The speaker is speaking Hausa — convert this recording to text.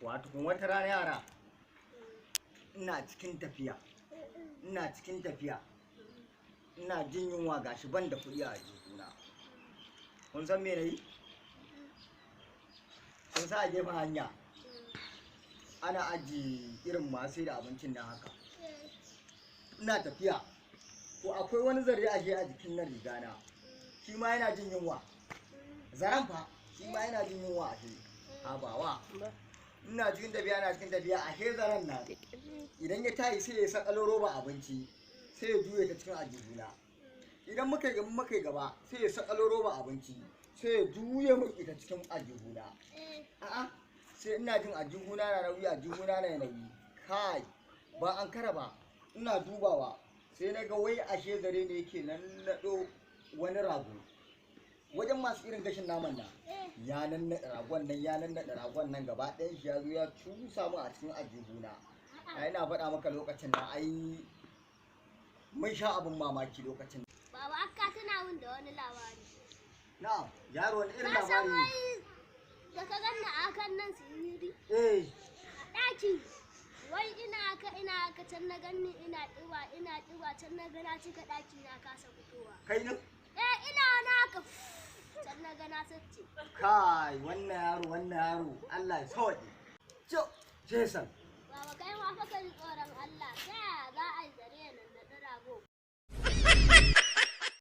Wato kun wata rana yara ina cikin tafiya ina jin yunwa gashi ban da kuɗi a jikuna. Kun san me nayi? Kun sa a gefen hanya ana aji irin masu da abincin nan haka. Ina tafiya to akwai wani zare a jikin nan rigana, shi ma yana jin yunwa. Zaren fa shi ma yana jin yunwa a shi. Habawa ina cikin tafiya ashe zaren nan idan ya tayi sai ya sakalo roba abinci sai ya juye ta cikin ajihuna. Idan muka yi gaba sai ya sakalo roba abinci sai ya juye mun ita cikin ajihuna. A'a sai ina jin ajihuna na nauyi kai ba an kara ba ina dubawa sai na ga wai ashe zare ne yake nannaɗo wani rago wajen masu irin gashin naman nan. Ya nannaɗa ragon nan gaba ɗayan shi ya zo ya cusa mu a cikin ajihuna. Ina faɗa maka lokacin nan ai mun sha abin mamaki lokacin. Baba akka tana min da wani labari. Na'am yaro wani irin labari ne? Da ka ganna akan nan siriri. A ɗaki wai ina aka can na ganni ina ɗiba can na gana cika ɗaki na kasa fitowa. Kai nan? Ina naka can na gana sace. Kai wannan yaro Allah ya sauke. Jason. Baba kai ma fa ka ji tsoron Allah. Ta yaya za a yi zare nan da rago?